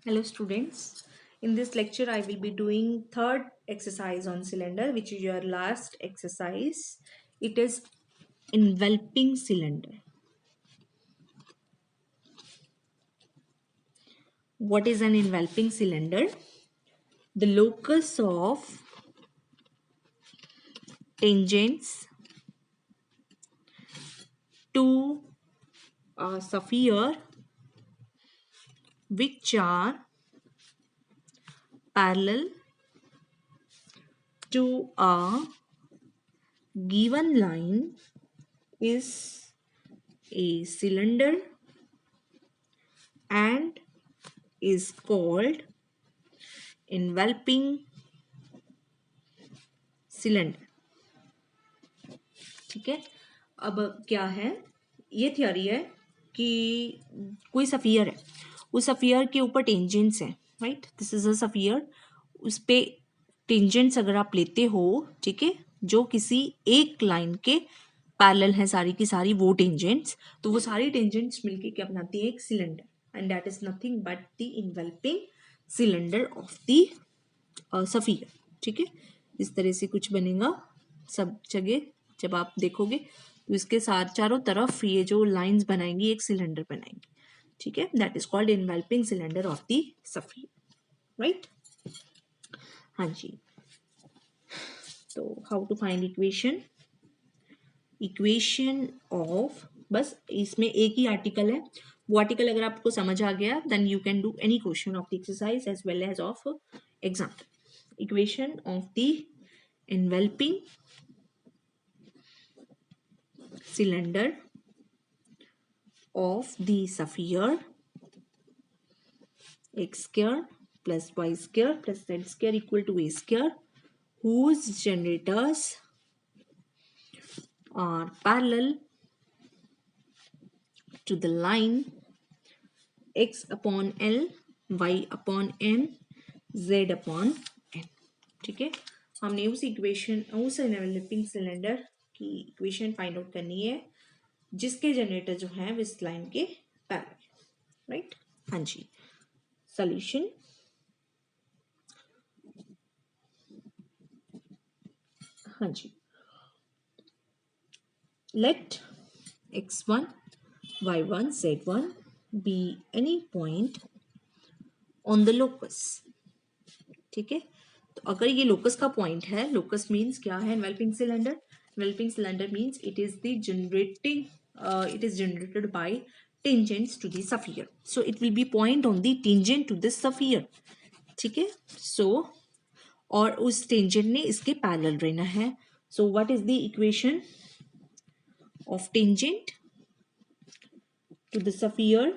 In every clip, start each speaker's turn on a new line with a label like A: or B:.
A: Hello students. In this lecture I will be doing third exercise on cylinder, which is your last exercise. It is enveloping cylinder. What is an enveloping cylinder? The locus of tangents to a sphere which are parallel to a given line is a cylinder and is called enveloping cylinder. ठीक है, अब क्या है, ये theory है कि कोई sphere है, उस सफियर के ऊपर टेंजेंट्स हैं, right, this is a sphere, उस पे टेंजेंट्स अगर आप लेते हो, ठीक है, जो किसी एक लाइन के पैरेलल हैं सारी की सारी वो टेंजेंट्स, तो वो सारी टेंजेंट्स मिलके क्या बनाती है, एक cylinder, and that is nothing but the enveloping cylinder of the sphere. ठीक है, इस तरह से कुछ बनेगा सब जगह, जब आप देखोगे तो इसके साथ चारों तरफ ये जो लाइंस बनाएंगी एक सिलेंडर बनाएंगी। ठीक है, that is called enveloping cylinder of the sphere, right. हाँ जी, तो how to find equation of, बस इसमें एक ही आर्टिकल है, वो आर्टिकल अगर आपको समझ आ गया then you can do any question of the exercise as well as of exam. Equation of the enveloping cylinder of the sphere x square plus y square plus z square equal to a square, whose generators are parallel to the line x upon L, y upon n, z upon n। ठीक है, हमने उस equation, उस enveloping cylinder की equation find out करनी है जिसके generator जो है इस लाइन के पैरेलल, राइट। हाँ जी, सॉल्यूशन, हाँ जी, late x1 y1 z1 be any point on the locus। ठीक है, तो अगर ये लोकस का पॉइंट है, लोकस मीन्स क्या है, enveloping cylinder, enveloping cylinder means it is the generating, it is generated by tangents to the sphere, so it will be point on the tangent to this sphere। ठीक है, so और उस tangent ने इसके parallel रहना है, so what is the equation of tangent to the sphere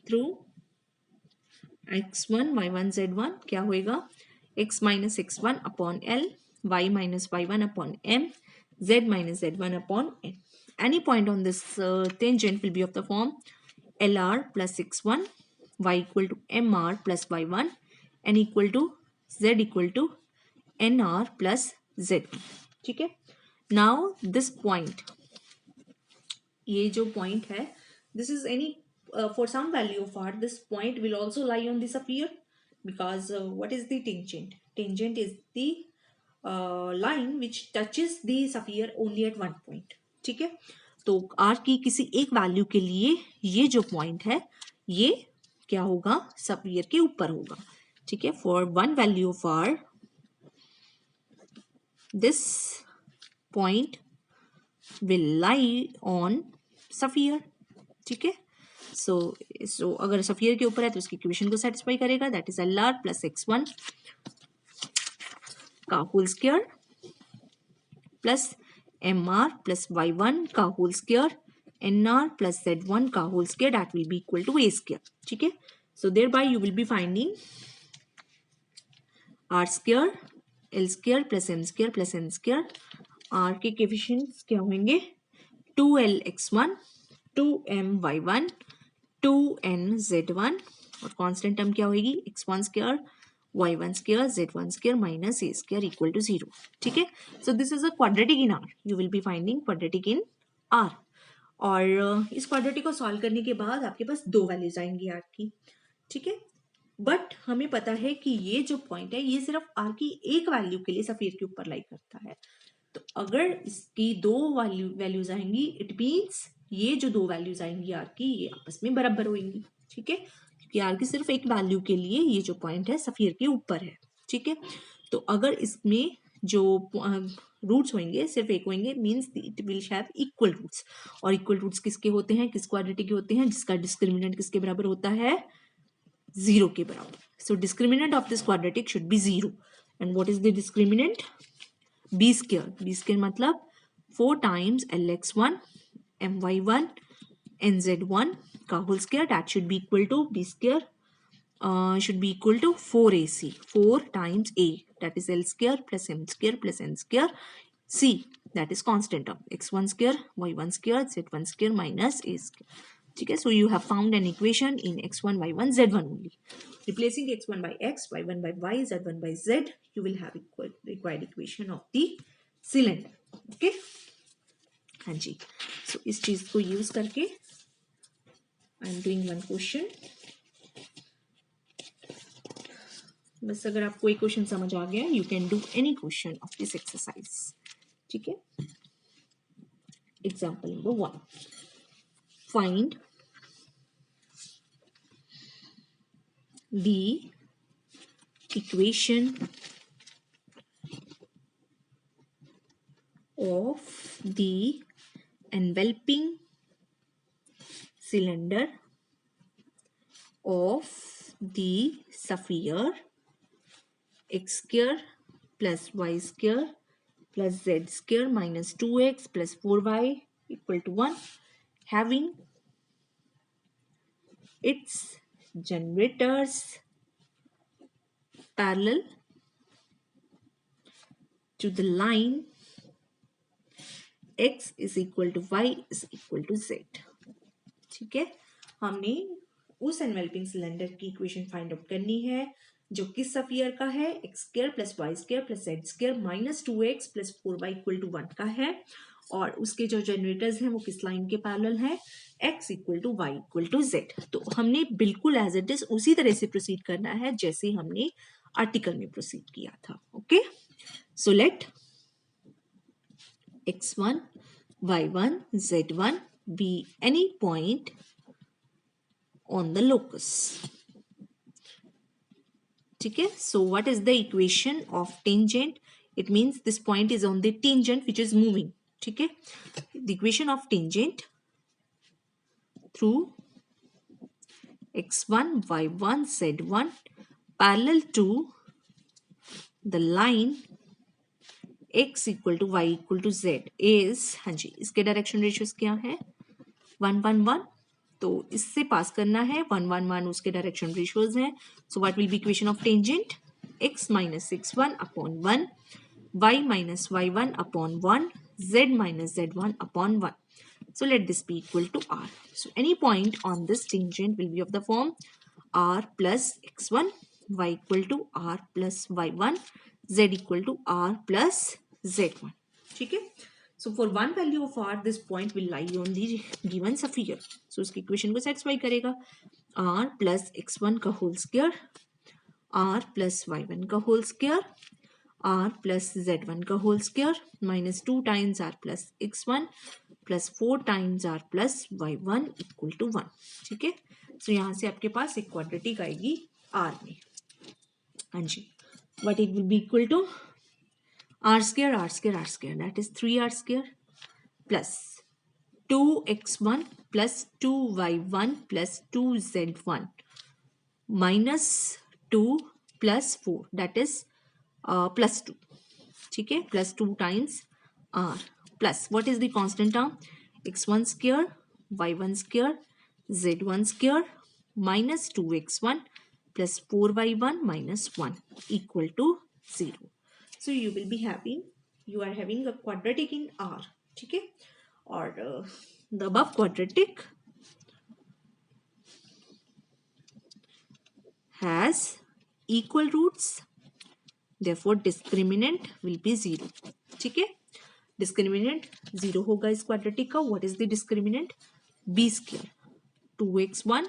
A: through x1 y1 z1 क्या होएगा, x minus x1 upon L, y minus y1 upon m, z minus z1 upon n। Any point on this tangent will be of the form LR plus x1, y equal to mr plus y1, n equal to z equal to nr plus z1। ठीक है, now this point, ये जो point है, this is any for some value of r, this point will also lie on the sphere, because what is the tangent, tangent is the line which touches the sphere only at one point। ठीक है, तो r की किसी एक value के लिए ये जो पॉइंट है ये क्या होगा, स्फीयर के ऊपर होगा। ठीक है, for one value of r this point will lie on sphere। ठीक है, सो अगर सफियर के ऊपर है तो इसकी इक्वेशन को सेटिस्फाई करेगा, that is l r plus x1 का whole square plus m r plus y1 का whole square n r plus z1 का whole square, that will be equal to a square. ठीक है, so thereby you will be finding r square l square plus m square plus n square, r के coefficients क्या होंगे, 2l x1 2m y1 2n z1, और constant term क्या होगी, x1 square y1 square z1 square minus a square equal to 0। ठीक है, so this is a quadratic in r, you will be finding quadratic in r। और इस quadratic को solve करने के बाद आपके पास 2 वैल्यूज आएंगी आर की, ठीक है। बट हमें पता है कि ये जो पॉइंट है ये सिर्फ आर की एक वैल्यू के लिए सफीर के ऊपर लाई करता है। तो अगर इसकी 2 वैल्यूज आएंगी, इट मीन्स ये जो 2 वैल्यूज आएंगी आर की ये आपस में बराबर होंगी, ठीक है, क्योंकि आर की सिर्फ एक वैल्यू के लिए ये जो पॉइंट है सफीर के ऊपर है, ठीक है। तो अगर इसमें जो रूट्स होंगे सिर्फ एक होंगे, means it will have equal roots. और इक्वल रूट्स किसके होते हैं, किस क्वाड्रेटिक के होते हैं, जिसका डिस्क्रिमिनेंट किसके बराबर होता है, 0 के बराबर। So discriminant of this quadratic should be 0। And what is the discriminant, B square. B square मतलब 4 टाइम्स lx1 my1 nz1 का whole square, that should be equal to B square should be equal to 4ac, 4 times a, that is l square plus m square plus n square, c, that is constant term, x1 square y1 square z1 square minus a square, ठीक है। So you have found an equation in x1 y1 z1 only. Replacing x1 by x, y1 by y, z1 by z, you will have required equation of the cylinder. Okay, हाँ जी। So इस चीज को use करके I am doing one question. बस अगर आपको एक question समझ आ गया, you can do any question of this exercise, ठीक है। Example number 1, find the equation of the enveloping cylinder of the sphere x square plus y square plus z square minus 2x plus 4y equal to 1, having its generators parallel to the line x is equal to y is equal to z, ठीक है। हमने उस enveloping cylinder की equation find out करनी है जो किस sphere का है, x square plus y square plus z square minus 2x plus 4y equal to 1 का है, और उसके जो जनरेटर्स हैं वो किस लाइन के पैरेलल है, x equal to y equal to z. तो हमने बिल्कुल एज इट इज उसी तरह से प्रोसीड करना है जैसे हमने आर्टिकल में प्रोसीड किया था। Okay, so let x1 y1 z1 be any point on the locus, ठीक है। So what is the equation of tangent? It means this point is on the tangent which is moving, ठीक है। The equation of tangent through x1 y1 z1 parallel to the line x equal to y equal to z is, हाँ जी, इसके direction ratios क्या है, 1 1 1, तो इससे पास करना है 1 1 1, उसके डायरेक्शन रेशियोज हैं। So what will be equation of tangent, x minus x1 upon 1, y minus y1 upon 1, z minus z1 upon 1. So let this be equal to r. So any point on this tangent will be of the form r plus x1, y equal to r plus y1, z equal to r plus z1, ठीक है। So for one value of r, this point will lie on the given sphere. So उसकी equation को satisfy करेगा, r plus x1 का whole square, r plus y1 का whole square, r plus z1 का whole square minus 2 times r plus x1 plus 4 times r plus y1 equal to 1, ठीक है। सो यहाँ से आपके पास एक क्वाड्रेटिक आएगी r में, हाँ जी। What it will be equal to, r square r square r square, that is 3r square plus 2x1 plus 2y1 plus 2z1 minus 2 plus 4, that is plus 2, ठीक है, plus 2 times r plus what is the constant term, x1 square y1 square z1 square minus 2x1 plus 4y1 minus 1 equal to 0. So you will be having, you are having a quadratic in r, ठीक है, और the above quadratic has equal roots, therefore discriminant will be 0, ठीक है। Discriminant 0 होगा इस quadratic का. What is the discriminant? b square. 2x1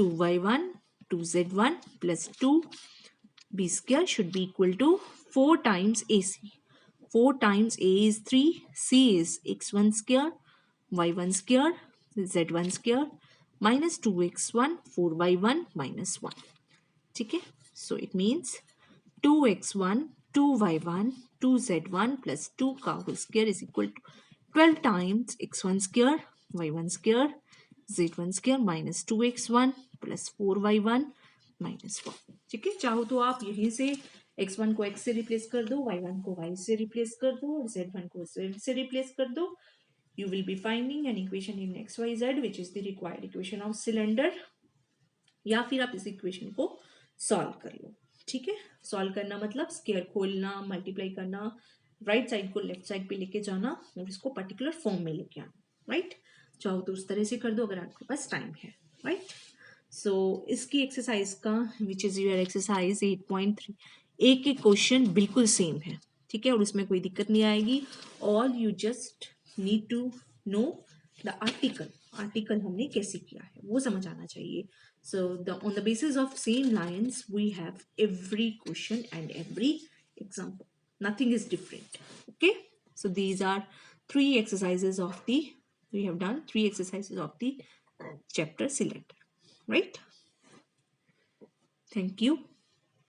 A: 2y1 2z1 plus 2b square should be equal to 4 times ac. 4 times a is 3, c is x1 square, y1 square, z1 square minus 2x1 4y1 minus 1. ठीक है. So it means 2x1 2y1 2z1 plus 2 का whole square is equal to 12 times x1 square y1 square z1 square minus 2x1 plus 4y1 minus 1. ठीक है. चाहो तो आप यहीं से x1 को x से रिप्लेस कर दो, y1 को y से रिप्लेस कर दो और z1 को z से रिप्लेस कर दो. You will be finding an equation in xyz which is the required equation of cylinder. या फिर आप इस इक्वेशन को सॉल्व कर लो. ठीक है. सॉल्व करना मतलब स्क्वायर खोलना, मल्टीप्लाई करना, राइट साइड को लेफ्ट साइड पे लेके जाना और इसको पर्टिकुलर फॉर्म में लेके आना. राइट. चाहो तो उस तरह से कर दो अगर आपके पास टाइम है. राइट. सो इसकी एक्सरसाइज का विच इज योर एक्सरसाइज 8.3 एक के क्वेश्चन बिल्कुल सेम है. ठीक है. और उसमें कोई दिक्कत नहीं आएगी. All you just need to know the article हमने कैसे किया है वो समझ आना चाहिए. So on the basis of same lines, we have every question and every example. Nothing is different. Okay. So these are we have done 3 exercises of the chapter cylinder. Right. Thank you.